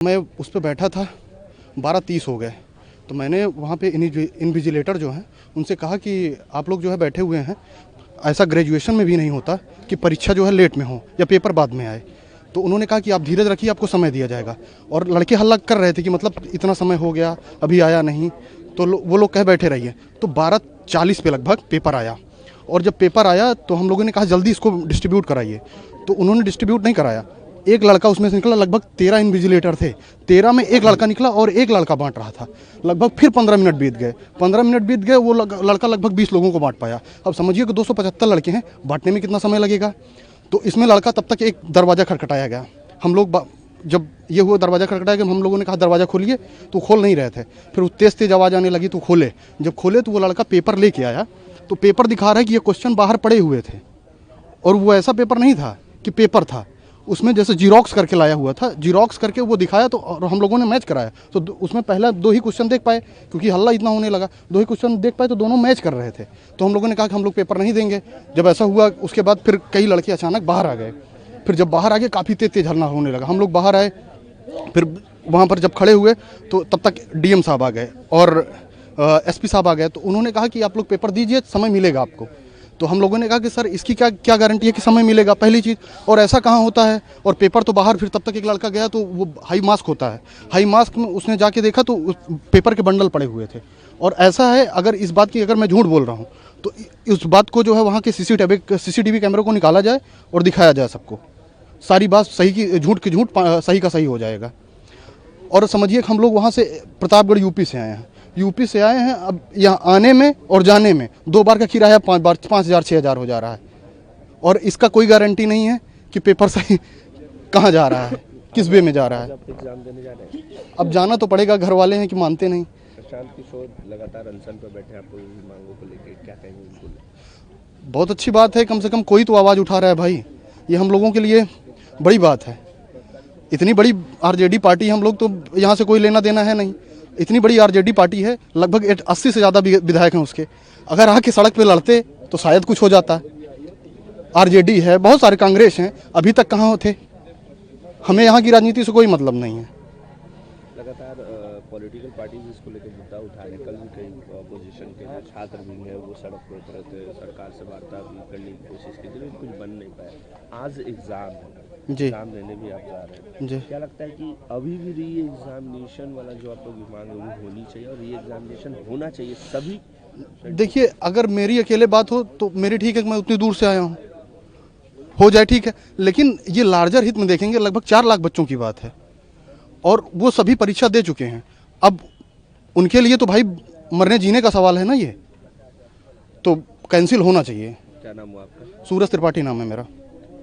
मैं उस पर बैठा था, 12:30 हो गए, तो मैंने वहाँ पे इन्विजिलेटर जो हैं उनसे कहा कि आप लोग जो है बैठे हुए हैं, ऐसा ग्रेजुएशन में भी नहीं होता कि परीक्षा जो है लेट में हो या पेपर बाद में आए। तो उन्होंने कहा कि आप धीरज रखिए, आपको समय दिया जाएगा। और लड़के हल्ला कर रहे थे कि मतलब इतना समय हो गया, अभी आया नहीं, तो वो लोग कह बैठे रहिए। तो 12:40 पे लगभग पेपर आया, और जब पेपर आया तो हम लोगों ने कहा जल्दी इसको डिस्ट्रीब्यूट कराइए, तो उन्होंने डिस्ट्रीब्यूट नहीं कराया। एक लड़का उसमें से निकला, लगभग 13 इन्विजिलेटर थे, 13 में एक लड़का निकला और एक लड़का बांट रहा था। लगभग फिर 15 मिनट बीत गए, 15 मिनट बीत गए, वो लड़का लगभग 20 लोगों को बांट पाया। अब समझिए कि 275 लड़के हैं, बांटने में कितना समय लगेगा। तो इसमें लड़का तब तक एक दरवाज़ा खटखटाया गया। हम लोग जब ये हुआ दरवाज़ा खटखटाया गया, हम लोगों ने कहा दरवाज़ा खोलिए, तो खोल नहीं रहे थे। फिर तेज़ तेज़ आवाज़ आने लगी तो खोले। जब खोले तो वो लड़का पेपर लेके आया, तो पेपर दिखा रहा है कि ये क्वेश्चन बाहर पड़े हुए थे, और वो ऐसा पेपर नहीं था कि पेपर था, उसमें जैसे जीरोक्स करके लाया हुआ था, जीरोक्स करके वो दिखाया। तो और हम लोगों ने मैच कराया, तो उसमें पहला 2 ही क्वेश्चन देख पाए, क्योंकि हल्ला इतना होने लगा। 2 ही क्वेश्चन देख पाए तो दोनों मैच कर रहे थे। तो हम लोगों ने कहा कि हम लोग पेपर नहीं देंगे। जब ऐसा हुआ, उसके बाद फिर कई लड़के अचानक बाहर आ गए। फिर जब बाहर आ गए, काफ़ी तेज तेज हल्ला होने लगा। हम लोग बाहर आए, फिर वहाँ पर जब खड़े हुए तो तब तक DM साहब आ गए और SP साहब आ गए। तो उन्होंने कहा कि आप लोग पेपर दीजिए, समय मिलेगा आपको। तो हम लोगों ने कहा कि सर इसकी क्या गारंटी है कि समय मिलेगा, पहली चीज़, और ऐसा कहाँ होता है। और पेपर तो बाहर, फिर तब तक एक लड़का गया तो वो हाई मास्क होता है, हाई मास्क में उसने जाके देखा तो पेपर के बंडल पड़े हुए थे। और ऐसा है, अगर इस बात की अगर मैं झूठ बोल रहा हूँ तो इस बात को जो है वहाँ के CCTV कैमरे को निकाला जाए और दिखाया जाए सबको। सारी बात सही की झूठ की झूठ, सही का सही हो जाएगा। और समझिए कि हम लोग वहाँ से प्रतापगढ़ यूपी से आए हैं। अब यहाँ आने में और जाने में 2 बार का किराया 5,000 6,000 हो जा रहा है। और इसका कोई गारंटी नहीं है कि पेपर सही कहाँ जा रहा है, किस वे में जा रहा है। एग्जाम देने जा रहे हैं, अब जाना तो पड़ेगा, घर वाले हैं कि मानते नहीं। प्रशांत किशोर लगातार अनशन पर बैठे, आप लोगों की मांगों को लेकर क्या कहेंगे उनको? बहुत अच्छी बात है, कम से कम कोई तो आवाज़ उठा रहा है भाई, ये हम लोगों के लिए बड़ी बात है। इतनी बड़ी RJD पार्टी, हम लोग तो यहाँ से कोई लेना देना है नहीं। इतनी बड़ी RJD पार्टी है, लगभग 80 से ज़्यादा विधायक हैं उसके। अगर आके सड़क पे लड़ते तो शायद कुछ हो जाता। RJD है, बहुत सारे कांग्रेस हैं, अभी तक कहाँ थे। हमें यहाँ की राजनीति से कोई मतलब नहीं है। लगातार पॉलिटिकल पार्टीज इसको लेकर मुद्दा उठा रहे हैं। कल भी कई अपोजिशन के जो छात्र भी हैं वो सड़क पर उतरे थे, सरकार से वार्ता भी करने की कोशिश की थी, लेकिन कुछ बन नहीं पाया। आज एग्जाम है जी, एग्जाम देने भी आप जा रहे हैं जी। क्या लगता है कि अभी भी री एग्जामिनेशन वाला जो आप लोग की मांग है वो होनी चाहिए, और री एग्जामिनेशन होना चाहिए सभी? देखिए, अगर मेरी अकेले बात हो तो मेरी ठीक है कि मैं उतनी दूर से आया हूँ, हो जाए ठीक है, लेकिन ये लार्जर हित में देखेंगे, लगभग 4 लाख बच्चों की बात है, और वो सभी परीक्षा दे चुके हैं। अब उनके लिए तो भाई मरने जीने का सवाल है ना, ये तो कैंसिल होना चाहिए। क्या नाम हुआ आपका? सूरज त्रिपाठी नाम है मेरा।